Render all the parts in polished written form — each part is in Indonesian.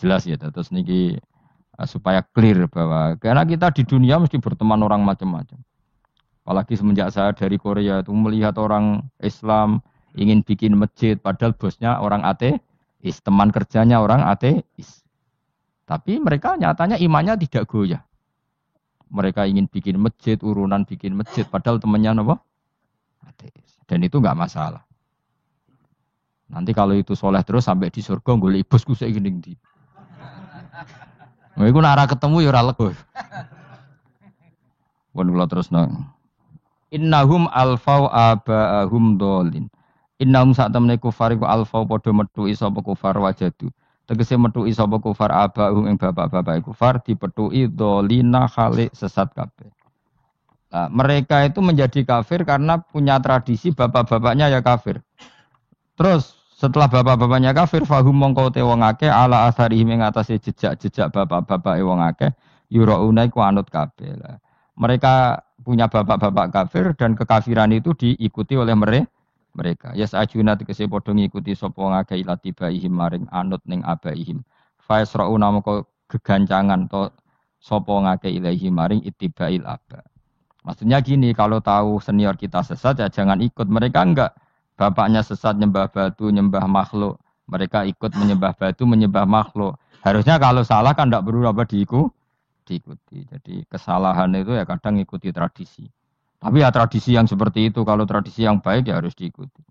jelas ya. Terus niki supaya clear bahwa karena kita di dunia mesti berteman orang macam-macam. Apalagi semenjak saya dari Korea itu melihat orang Islam ingin bikin masjid padahal bosnya orang ateis, teman kerjanya orang ateis. Tapi mereka nyatanya imannya tidak goyah. Mereka ingin bikin masjid, urunan bikin masjid padahal temannya apa? Ateis. Dan itu enggak masalah. Nanti kalau itu soleh terus sampai di surga golek bosku sik ngene ndi. Nah, iku nara ketemu ya ora lega. Pun kula terusno. Innahum alfau abaahum dolin. Innahum sak temene kufar iku alfau padha methuki sapa kufar wajadu. Tegese methuki sapa kufar abaahum ing bapak-bapak kufar dipethuki dolina khalik sesat kabeh. Nah, mereka itu menjadi kafir karena punya tradisi bapak-bapaknya ya kafir. Terus setelah bapak-bapaknya kafir fahum mongko te wong akeh ala asarihim ing atase jejak-jejak bapak-bapake wong akeh yurauna iku anut kabeh lah. Mereka punya bapak-bapak kafir dan kekafiran itu diikuti oleh mereka. Yas ajuna tegese padha ngikuti sapa wong akeh ilatibaihim maring anut ning abaihim. Fa yasrauna mongko gegancangan to sapa wong akeh ilahi maring ittibail aba. Maksudnya gini, kalau tahu senior kita sesat ya jangan ikut. Mereka enggak. Bapaknya sesat nyembah batu, nyembah makhluk. Mereka ikut menyembah batu, menyembah makhluk. Harusnya kalau salah kan tidak perlu apa diikuti. Jadi kesalahan itu ya kadang ikuti tradisi. Tapi ya tradisi yang seperti itu. Kalau tradisi yang baik ya harus diikuti.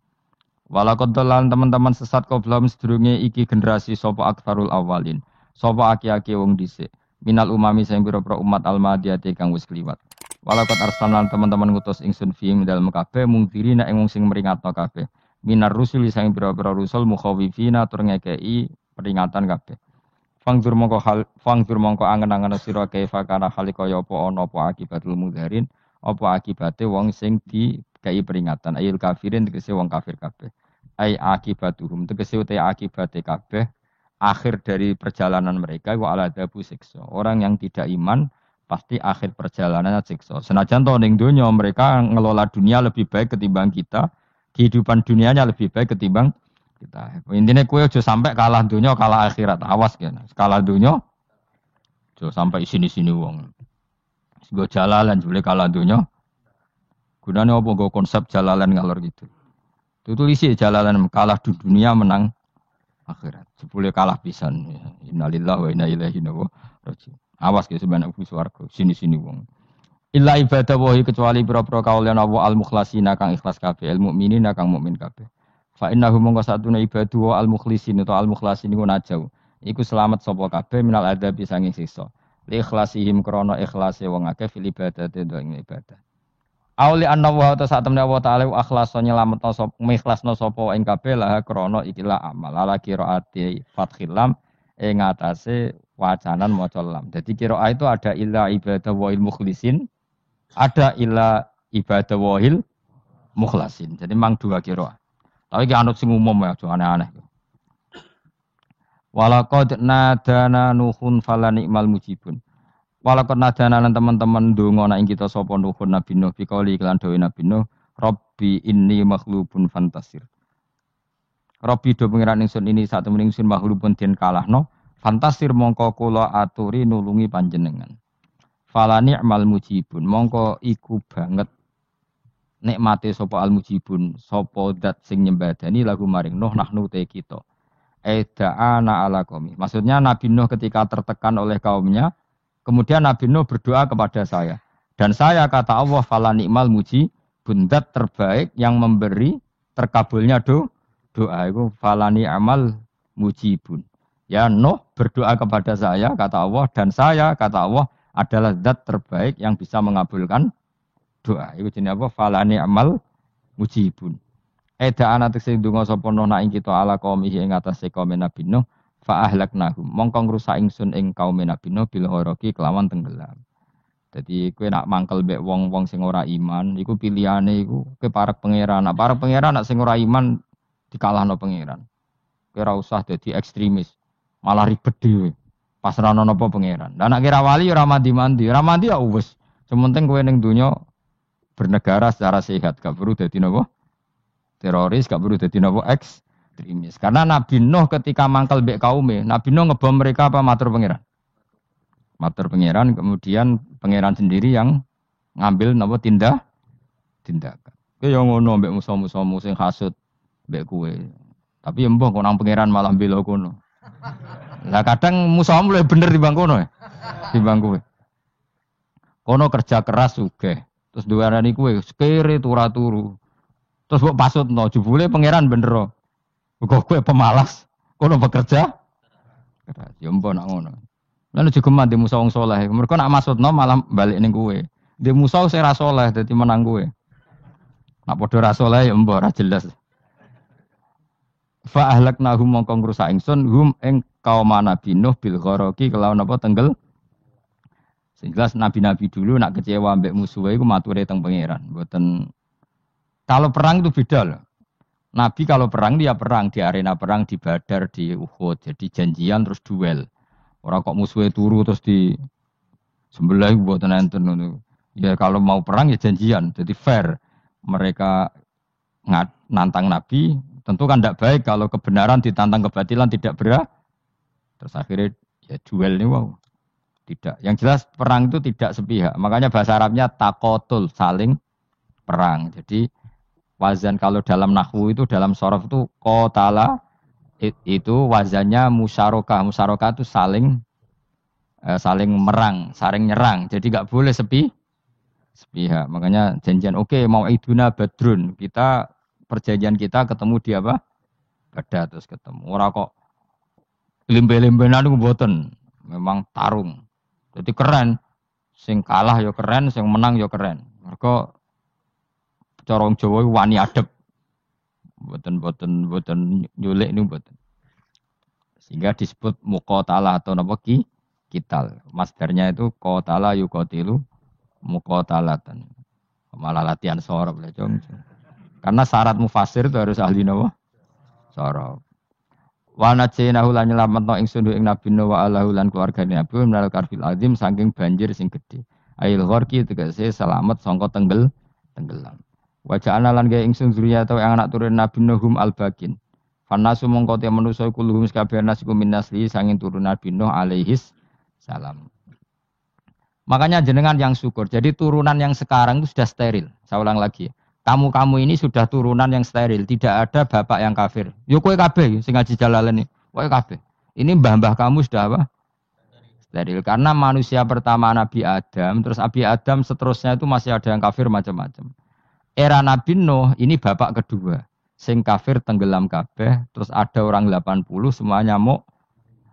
Walakodolan teman-teman sesat kau belum sedurunge iki generasi sopo akfarul awalin. Sopo aki-aki wong dhisik. Minal umami sing pira-pira umat almadiyati kang wis kliwat. Walakot arsalan teman-teman ngutus ingsun fiim dalem kabeh mungkirina ing wong sing meringatno kabeh. Minar rusuli sing pira-pira rusul mukhawifina tur ngekeki peringatan kabeh. Fangdur mongko angen-angen sira kaifa kana halikaya apa ana apa akibatul mudharin apa akibate wong sing dikai peringatan ayil kafirin tegese wong kafir kabeh. Ai akibatuhum tegese uta akibate kabeh akhir dari perjalanan mereka wa ala dabu siksa. Orang yang tidak iman pasti akhir perjalanannya siksa. Senajan to ning donya mereka ngelola dunia lebih baik ketimbang kita, kehidupan dunianya lebih baik ketimbang kita. Intinya kowe aja sampai kalah dunia, kalah akhirat. Awas kene. Kalah dunia aja sampai sini-sini wong. Go jalalan boleh kalah dunia. Gunane apa go konsep jalalan ngalor gitu. Tutulisi jalalan kalah di dunia menang akhirat. Boleh kalah pisan. Innalillahi wa inna ilaihi raji'un. Awas ke sebenarnya swarga sini-sini wong. Illa ibadah wahi kecuali pira-pira kaulan Allah al-mukhlasina kang ikhlas kabeh, al-mukminina kang mukmin kabeh. Fa innahu mongko satune ibadu al-mukhlisin utawa al-mukhlasin iku najau. Iku selamat sapa kabeh minal adabi sanging siksa. Li ikhlasihim krana ikhlase wong akeh fil ibadati ing ibadah. Auli anna wa ta satemene wa ta'ala akhlasa nyelametno sapa mikhlasno sapa ing kabeh lah krana ikilah amal ala qiraati fathil lam ing atase wacanan maca lam. Jadi qiraah itu ada illa ibadah wahil mukhlisin, ada illa ibadah wahil mukhlasin. Jadi memang dua qiraah. Tapi ki anut sing umum ya, aja aneh-aneh. Walaqad nadana nuhun falani'mal mujibun. Walaqad nadana lan teman-teman ndonga nek kita sapa nuhun Nabi Nuh bikali iklan dawe Nabi Nuh, Rabbi inni makhlubun fantasir. Rabbi do pengiran ingsun ini sak temen ingsun makhlubun den kalahno. Fantasir mongko kula aturi nulungi panjenengan. Fala ni'mal mujibun mongko iku banget nikmate sapa al mujibun sapa zat sing nyembadani lagu maring Nuh nahnu te kita. Da'ana ala qaumi. Maksudnya Nabi Nuh ketika tertekan oleh kaumnya, kemudian Nabi Nuh berdoa kepada saya. Dan saya kata Allah fala ni'mal mujibun zat terbaik yang memberi terkabulnya doa itu fala ni'mal mujibun. Ya Nuh berdoa kepada saya, kata Allah, dan saya, kata Allah, adalah zat terbaik yang bisa mengabulkan doa. Itu jenis apa? Falani amal mujibun. Eda'an atik sing donga sapa Nuh ing kita ala qaumihi ing atase kaum Nabi Nuh fa ahlaknahum. Mongko ngrusak ingsun ing kaum Nabi Nuh bil gharaqi kelawan tenggelam. Jadi kowe nak mangkel mbek wong-wong sing ora iman, iku pilihane iku kowe parek pangeran. Nak parek pangeran nak sing ora iman dikalahno pangeran. Kowe ora usah dadi ekstremis. Malah ribet dhewe. Pas ora ono apa pangeran. Lah nek kira wali ora mandi-mandi, ora mandi ya wis. Sementing kowe ning donya bernegara secara sehat, gak perlu dadi napa? Teroris, gak perlu dadi napa? Gerimis. Karena Nabi Nuh ketika mangkel mbek kaume, Nabi Nuh ngebom mereka apa matur pangeran? Matur pangeran, kemudian pangeran sendiri yang ngambil napa tindakan. Kowe yo ngono mbek musuh-musuhmu sing hasud mbek kowe. Tapi mbah kok nang pangeran malah bela kono. Lah kadang musuhmu luwih bener timbang kono ya. Timbang kowe. Kono kerja keras sugih. Terus duwarani kowe kere turu. Terus mbok pasutno jebule pangeran bener. Kok kowe pemalas, kono bekerja keras. Ya mbah nak ngono. Lan juga mati musuh wong saleh. Mergo nak maksudno malah balik ning kowe. Di musuh sing ra saleh dadi menang kowe. Nak padha ra saleh ya mbah ra jelas. Fa ahlaknahum mongko ngrusak ingsun hum ing kaum Nabi Nuh bil gharaqi kelawan apa tenggel. Sing jelas nabi-nabi dulu nak kecewa mbek musuhe iku mature teng pangeran. Mboten kalau perang itu beda loh. Nabi kalau perang dia perang di arena perang di Badar, di Uhud, jadi janjian terus duel. Orang kok musuhnya turu terus di sebelah buat nonton itu. Ya kalau mau perang ya janjian, jadi fair. Mereka nantang Nabi, tentu kan tidak baik kalau kebenaran ditantang kebatilan tidak berat. Terus akhirnya ya duel ini wow. Tidak. Yang jelas perang itu tidak sepihak. Makanya bahasa Arabnya takotul, saling perang. Jadi wazan kalau dalam nahwu itu dalam sorof itu qatala itu wazannya musyarakah. Musyarakah itu saling merang, saling nyerang. Jadi enggak boleh sepihak. Makanya janjian oke, mau iduna badrun. Kita perjanjian kita ketemu di apa? Badar terus ketemu. Ora kok limbe-limbenan itu mboten. Memang tarung. Jadi keren. Sing kalah ya keren, sing menang ya keren. Mergo corong Jawa wani adep. Boten nyulik niku boten. Sehingga disebut muqatalah atau napa kital. Masdarnya itu qatala yuqatilu muqatalatan. Malah latihan sorab lah, Jong. Karena syarat mufassir itu harus ahli napa? Sorab. Wa najaynahu lan nyelametno ingsun ing Nabi Nuh wa alahu lan keluargane Nabi minal karfil azim saking banjir sing gedhe. Ail gharqi tegese selamat sangka tenggelam. Wa ja'alna lan gawe ingsun zuriyata yang anak turun Nabi Nuhum al-bakin. Fanasu mongko te manusa kulluhum sakabeh nasiku minasli sanging turun Nabi Nuh alaihis salam. Makanya jenengan yang syukur. Jadi turunan yang sekarang itu sudah steril. Saya ulang lagi. Kamu ini sudah turunan yang steril. Tidak ada bapak yang kafir. Yo kowe kabeh sing ngaji Jalalain iki. Kowe kabeh. Ini mbah-mbah kamu sudah apa? Steril. Karena manusia pertama Nabi Adam, terus Nabi Adam seterusnya itu masih ada yang kafir macam-macam. Era Nabi Nuh ini bapak kedua. Sing kafir tenggelam kabeh, terus ada orang 80 semuanya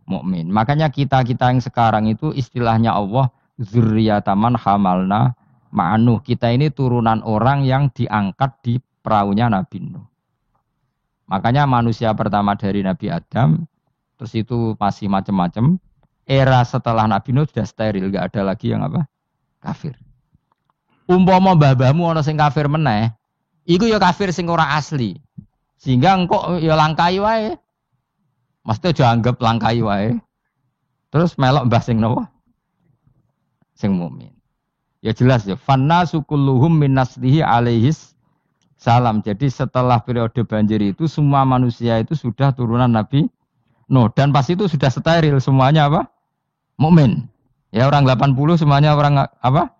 mukmin. Makanya kita yang sekarang itu istilahnya Allah zurriyataman hamalna ma'anuh. Kita ini turunan orang yang diangkat di perahunya Nabi Nuh. Makanya manusia pertama dari Nabi Adam, terus itu masih macam-macam. Era setelah Nabi Nuh sudah steril, enggak ada lagi yang apa? Kafir. Umpama mbah-mbahmu ana sing kafir meneh, iku ya kafir sing ora asli. Sehingga engkok ya langkai wae. Mesti aja anggap langkai wae. Terus melok mbah sing napa? Sing mukmin. Ya jelas ya, fannasu kulluhum min naslihi alaihis salam. Jadi setelah periode banjir itu semua manusia itu sudah turunan Nabi Nuh dan pas itu sudah steril semuanya apa? Mukmin. Ya orang 80 semuanya orang apa?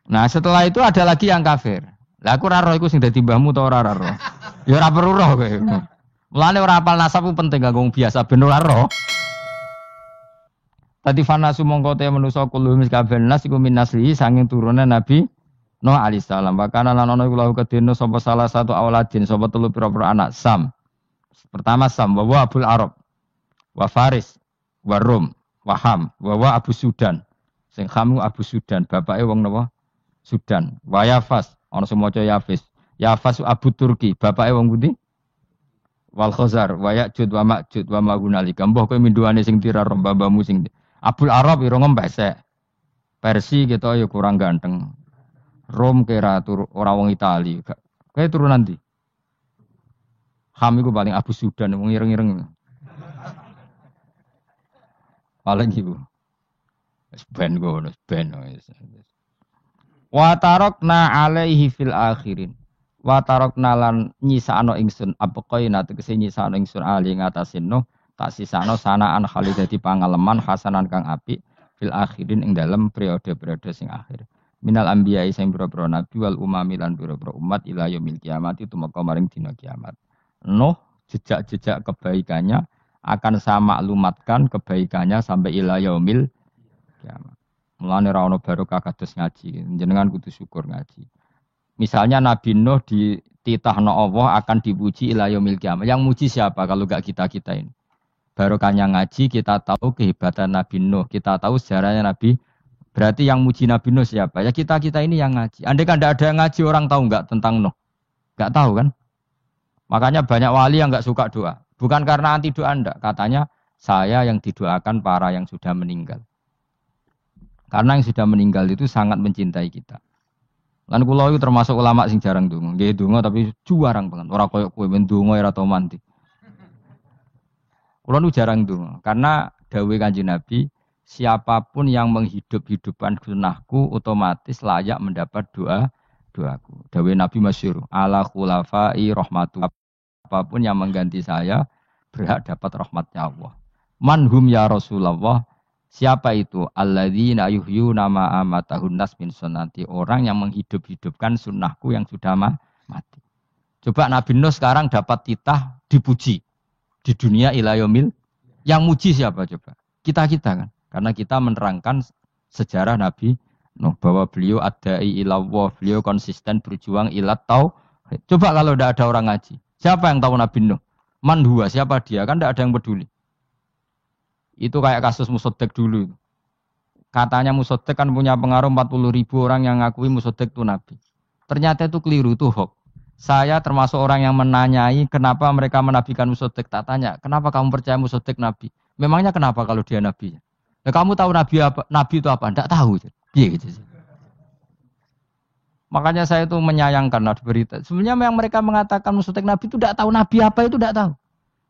Nah, setelah itu ada lagi yang kafir. Lah aku ora roh iku sing dadi mbahmu ta ora roh. Ya ora perlu roh kowe. Mulane ora hafal nasab ku penting kanggo biasa ben ora roh. Tadi fanasu mongko te manusa kulo mis kabeh nas iku minasli sanging turunan Nabi Nuh alaihi salam. Bakana lan ana iku lahu kedene sapa salah satu auladin sapa telu pira-pira anak Sam. Pertama Sam wa Abul Arab wa Faris wa Rum wa Ham wa Abu Sudan. Sing Hamu Abu Sudan, bapake wong napa? Sudan, wa Yafas, ana sing maca Yafis. Yafas Abu Turki, bapake wong pundi? Wal Khazar, wa Ya'jud wa Ma'jud wa Maghunalika. Mbah kowe minduane sing tira mbah-mbahmu sing Abul Arab ira ngempesek. Persi gitu ya kurang ganteng. Rom kira ora wong Itali. Kowe turunan ndi? Ham iku paling Abu Sudan wong ireng-ireng. Paling iku. Wis ben ngono, ben. Wa tarakna alaihi fil akhirin. Wa tarokna lan nyisano ingsun abqaina tegese nyisano ingsun ali ngatasin Nuh tak sisano sanaan khalid dadi pangaleman hasanan kang apik fil akhirin ing dalam periode-periode sing akhir. Minal anbiya sing pira-pira nabi wal umami lan pira-pira umat ila yaumil kiamat itu maka maring dina kiamat. Nuh jejak-jejak kebaikannya akan saya maklumatkan kebaikannya sampai ila yaumil kiamat. Mulane ra ono barokah kados ngaji, jenengan kudu syukur ngaji. Misalnya Nabi Nuh dititahno Allah akan dipuji ila yaumil kiamat. Yang muji siapa kalau enggak kita-kita ini? Barokahnya ngaji kita tahu kehebatan Nabi Nuh, kita tahu sejarahnya Nabi. Berarti yang muji Nabi Nuh siapa? Ya kita-kita ini yang ngaji. Andai kan enggak ada yang ngaji orang tahu enggak tentang Nuh? Enggak tahu kan? Makanya banyak wali yang enggak suka doa. Bukan karena anti doa enggak, katanya saya yang didoakan para yang sudah meninggal. Karena yang sudah meninggal itu sangat mencintai kita. Lan kula itu termasuk ulama sing jarang donga. Nggih donga tapi jarang banget. Ora koyo kowe men donga ora tau mandi. Kula nu jarang donga karena dawuh Kanjeng Nabi, siapapun yang menghidup-hidupkan sunnahku otomatis layak mendapat doaku. Dawuh Nabi masyhur, ala khulafai rahmatu. Apapun yang mengganti saya berhak dapat rahmatnya Allah. Manhum ya Rasulullah. Siapa itu? Alladzina yuhyuna ma amatahun nas min sunnati. Orang yang menghidup-hidupkan sunnahku yang sudah mati. Coba Nabi Nuh sekarang dapat titah dipuji di dunia ila yaumil. Yang muji siapa coba? Kita-kita kan. Karena kita menerangkan sejarah Nabi Nuh bahwa beliau adai ilallah, beliau konsisten berjuang ilat tauhid. Coba kalau tidak ada orang ngaji. Siapa yang tahu Nabi Nuh? Man huwa, siapa dia? Kan tidak ada yang peduli. Itu kayak kasus Musoddek dulu. Katanya Musoddek kan punya pengaruh 40.000 orang yang ngakui Musoddek itu Nabi. Ternyata itu keliru, itu hoax. Saya termasuk orang yang menanyai kenapa mereka menabikan Musoddek. Tak tanya, kenapa kamu percaya Musoddek Nabi? Memangnya kenapa kalau dia Nabi? Ya, kamu tahu Nabi apa? Nabi itu apa? Tidak tahu. Iya gitu sih. Makanya saya itu menyayangkan ada berita. Sebenarnya yang mereka mengatakan Musoddek Nabi itu tidak tahu Nabi apa itu tidak tahu.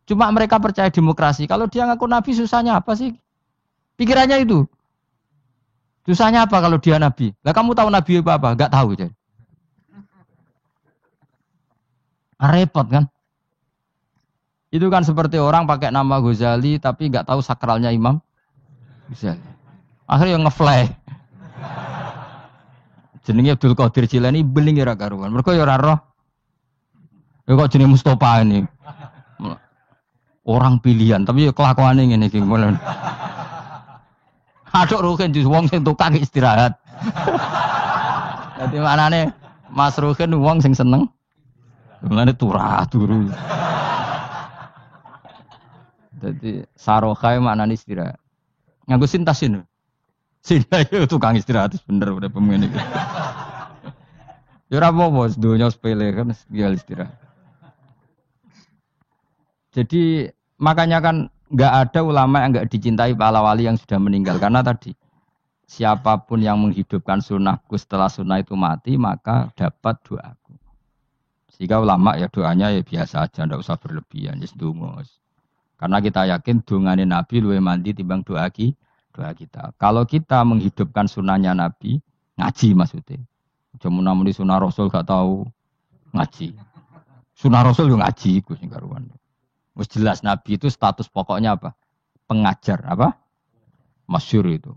Cuma mereka percaya demokrasi. Kalau dia ngaku Nabi susahnya apa sih? Pikirannya itu. Susahnya apa kalau dia Nabi? Lah kamu tahu Nabi apa? Enggak tahu. Jadi. Repot kan? Itu kan seperti orang pakai nama Ghazali tapi enggak tahu sakralnya Imam Ghazali. Akhirnya nge-fly. Jenenge Abdul Qadir Jilani beling ora karuan. Mergo ya ora roh. Ya kok jenenge Mustofa ini. Orang pilihan, tapi ya kelakuane ngene iki mulane. Aduk Ruhin jus wong sing tukang istirahat. Dadi maknane Mas Ruhin wong sing seneng. Mulane turu. Dadi sarohae maknane istirahat. Nganggo sintasin. Sinta itu tukang istirahat bener udah pemain iki. Ya ora apa-apa, donya sepele kan dia istirahat. Jadi makanya kan nggak ada ulama yang nggak dicintai para wali yang sudah meninggal karena tadi siapapun yang menghidupkan sunnahku setelah sunnah itu mati maka dapat doaku. Sehingga ulama ya doanya ya biasa aja, nggak usah berlebihan, just donga. Karena kita yakin dongane Nabi luwih mandi timbang doa kita. Kalau kita menghidupkan sunnahnya Nabi, ngaji maksudnya. Cuma namun di sunnah Rasul gak tahu ngaji. Sunnah Rasul yo ngaji iku sing karuan. Wis jelas Nabi itu status pokoknya apa? Pengajar, apa? Masyhur itu.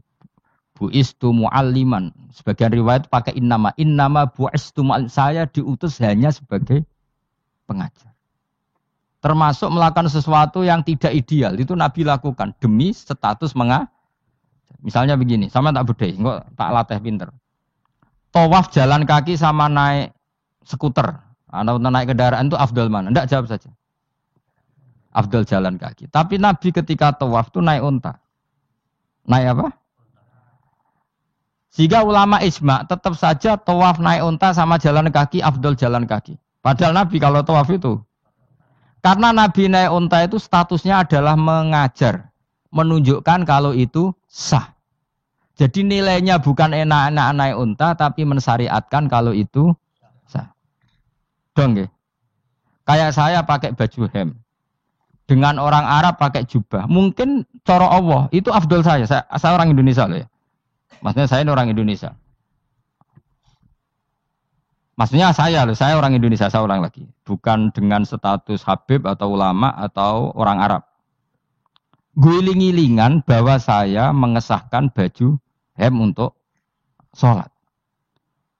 Bu'istu mu'alliman. Sebagian riwayat pakai innama bu'istu mu'allim. Saya diutus hanya sebagai pengajar. Termasuk melakukan sesuatu yang tidak ideal. Itu Nabi lakukan demi status mengajar. Misalnya begini, sama tak bedai, enggak tak latih pinter. Tawaf jalan kaki sama naik skuter. Atau naik kendaraan itu afdal mana? Enggak, jawab saja. Afdal jalan kaki. Tapi Nabi ketika tawaf itu naik unta. Naik apa? Sehingga ulama ijma tetap saja tawaf naik unta sama jalan kaki afdal jalan kaki. Padahal Nabi kalau tawaf itu. Karena Nabi naik unta itu statusnya adalah mengajar. Menunjukkan kalau itu sah. Jadi nilainya bukan enak-enak naik unta tapi mensyariatkan kalau itu sah. Dong ya? Kayak saya pakai baju hem. Dengan orang Arab pakai jubah. Mungkin cara Allah itu afdol saya. Saya orang Indonesia loh ya. Maksudnya saya ini orang Indonesia. Maksudnya saya orang Indonesia, saya ulang lagi. Bukan dengan status Habib atau ulama atau orang Arab. Guling-gilingan bahwa saya mengesahkan baju hem untuk sholat.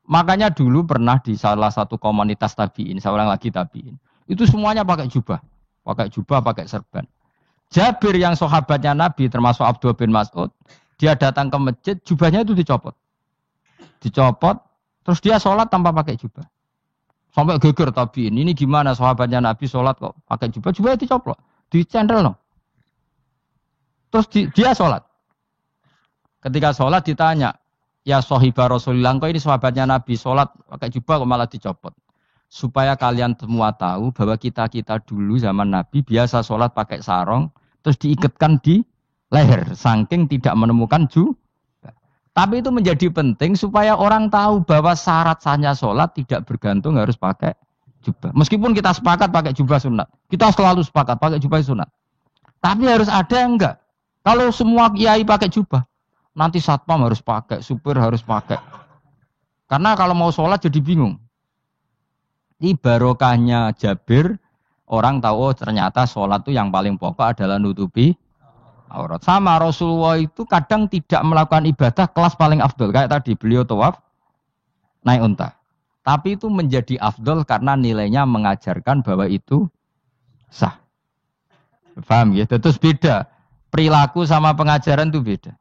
Makanya dulu pernah di salah satu komunitas tabiin, saya ulang lagi tabiin. Itu semuanya pakai jubah, pakai serban. Jabir yang sahabatnya Nabi termasuk Abdullah bin Mas'ud, dia datang ke masjid, jubahnya itu dicopot. Terus dia sholat tanpa pakai jubah. Sampai geger tabiin. Ini gimana sahabatnya Nabi sholat kok pakai jubah? Jubahnya dicopot, dicendel no. Terus dia sholat. Ketika sholat ditanya, ya sahibah Rasulullah, kok ini sahabatnya Nabi sholat pakai jubah kok malah dicopot. Supaya kalian semua tahu bahwa kita dulu zaman Nabi biasa sholat pakai sarung, terus diikatkan di leher, saking tidak menemukan jubah. Tapi itu menjadi penting supaya orang tahu bahwa syarat sahnya sholat tidak bergantung harus pakai jubah. Meskipun kita sepakat pakai jubah sunat, kita selalu sepakat pakai jubah sunat. Tapi harus ada yang enggak. Kalau semua kiai pakai jubah, nanti satpam harus pakai, supir harus pakai. Karena kalau mau sholat jadi bingung. Ini barokahnya Jabir, orang tahu oh, ternyata sholat itu yang paling pokok adalah nutupi aurat. Sama Rasulullah itu kadang tidak melakukan ibadah kelas paling afdol. Kayak tadi beliau tawaf naik unta. Tapi itu menjadi afdol karena nilainya mengajarkan bahwa itu sah. Paham ya? Terus beda. Perilaku sama pengajaran itu beda.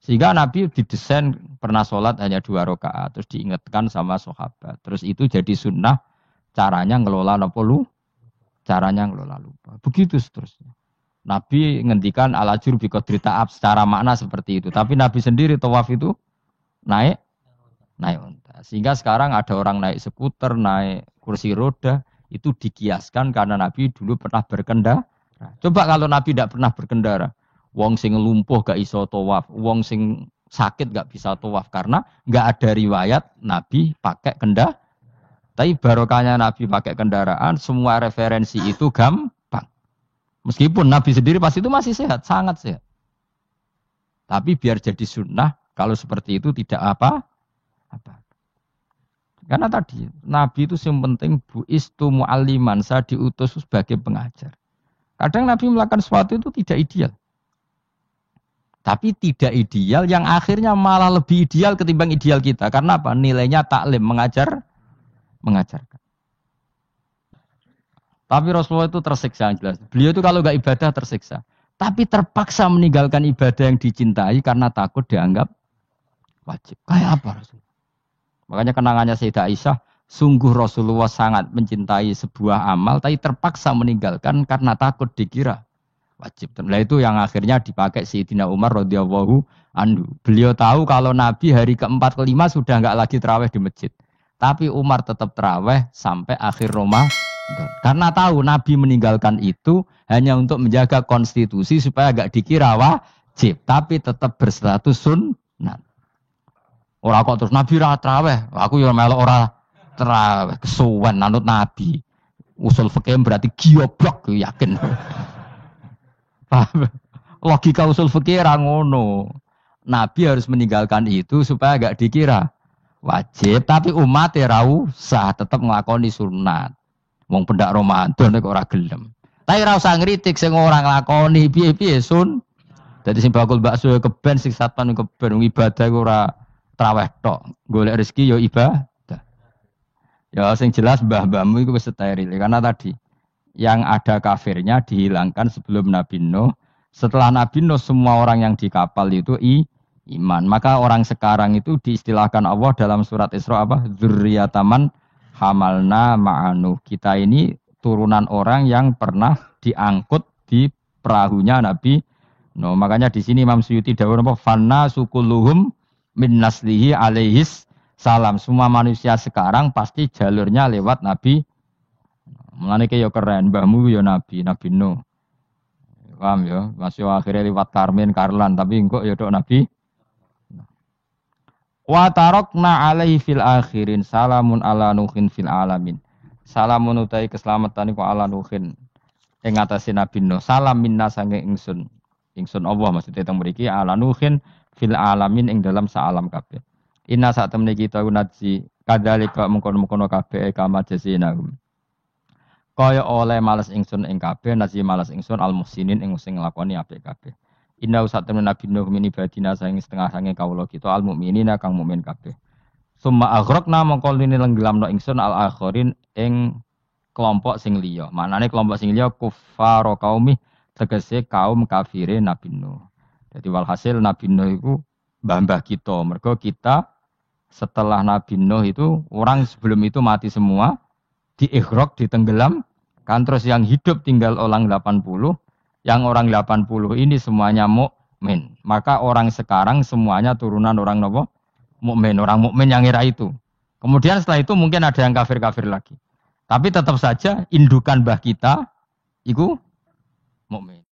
Sehingga Nabi didesain pernah sholat hanya 2 rakaat, terus diingatkan sama sahabat. Terus itu jadi sunnah caranya ngelola apa lu? Caranya ngelola lupa. Begitu seterusnya. Nabi ngendikan al-ajur bi qadri ta'ab secara makna seperti itu. Tapi Nabi sendiri tawaf itu naik unta. Sehingga sekarang ada orang naik skuter, naik kursi roda, itu dikiaskan karena Nabi dulu pernah berkendara. Coba kalau Nabi tidak pernah berkendara. Wong sing lumpuh gak iso tawaf, wong sing sakit gak bisa tawaf karena gak ada riwayat Nabi pakai kendaraan. Tapi barokahnya Nabi pakai kendaraan, semua referensi itu gampang. Meskipun Nabi sendiri pas itu masih sehat, sangat sehat. Tapi biar jadi sunnah, kalau seperti itu tidak apa. Karena tadi Nabi itu yang penting buistu mu'alliman, saya diutus sebagai pengajar. Kadang Nabi melakukan sesuatu itu tidak ideal. Tapi tidak ideal yang akhirnya malah lebih ideal ketimbang ideal kita. Karena apa? Nilainya taklim, mengajarkan. Tapi Rasulullah itu tersiksa yang jelas. Beliau itu kalau nggak ibadah tersiksa. Tapi terpaksa meninggalkan ibadah yang dicintai karena takut dianggap wajib. Kayak apa Rasulullah? Makanya kenangannya Sayyidah Aisyah, sungguh Rasulullah sangat mencintai sebuah amal, tapi terpaksa meninggalkan karena takut dikira wajib. Nah itu yang akhirnya dipakai Sayyidina Umar radhiyallahu anhu. Beliau tahu kalau Nabi hari keempat kelima sudah enggak lagi tarawih di masjid. Tapi Umar tetap tarawih sampai akhir Ramadan. Karena tahu Nabi meninggalkan itu hanya untuk menjaga konstitusi supaya enggak dikira wajib, tapi tetap berstatus sunnah. Ora kok terus Nabi ra tarawih, aku ya melok ora tarawih, kesuwen anut Nabi. Usul fikih berarti gioblok yakin. Logika usul fikih ra ngono. Nabi harus meninggalkan itu supaya enggak dikira wajib, tapi umat ra usah tetap nglakoni sunat. Wong pendak Ramadan kok ora gelem. Tapi ora usah ngritik sing ora nglakoni piye-piye sun. Dadi sing bakul bakso keben sing satpan keben ibadah ora traweh tok. Golek rezeki ya ibadah. Ya sing jelas mbah-mbahmu iku wis steril karena tadi yang ada kafirnya dihilangkan sebelum Nabi Nuh. Setelah Nabi Nuh semua orang yang di kapal itu iman. Maka orang sekarang itu diistilahkan Allah dalam surat Isra apa? Dzurriyyataman hamalna ma'anu. Kita ini turunan orang yang pernah diangkut di perahunya Nabi Nuh. Makanya di sini Imam Suyuti dawuh apa? Fanna sukulluhum min naslihi alaihis salam. Semua manusia sekarang pasti jalurnya lewat Nabi. Mulane ya keren, mbahmu ya Nabi Nuh. Paham ya? Masih akhirnya lewat Karmen, Karlan, tapi engkok ya dok Nabi. Wa tarakna alaihi fil akhirin salamun ala nuhin fil alamin. Salamun utai keselamatan iku ala nuhin ing atase Nabi Nuh. Salam minna sange ingsun. Ingsun Allah maksudnya teng mriki ala nuhin fil alamin ing dalam saalam kabeh. Inna sak temne kita unaji Kadzalika mengkono-mengkono kabeh kama jazinahum. Kaya oleh males ingsun ing kabeh nasi males ingsun al muhsinin ing sing nglakoni apik kabeh. Inna usatun nabi nuh min ibadina saing setengah sange kawula kita al mukminina kang mukmin kabeh. Summa aghraqna mongko lini lenggelamno ingsun al akhirin ing kelompok sing liya. Maknane kelompok sing liya kuffaro kaumi tegese kaum kafire Nabi Nuh. Jadi walhasil Nabi Nuh itu mbah-mbah kita. Mergo kita setelah Nabi Nuh itu orang sebelum itu mati semua, diikhraq, ditenggelam, kan terus yang hidup tinggal orang 80, yang orang 80 ini semuanya mukmin. Maka orang sekarang semuanya turunan orang nopo? Mukmin, orang mukmin yang era itu. Kemudian setelah itu mungkin ada yang kafir-kafir lagi. Tapi tetap saja indukan mbah kita itu mukmin.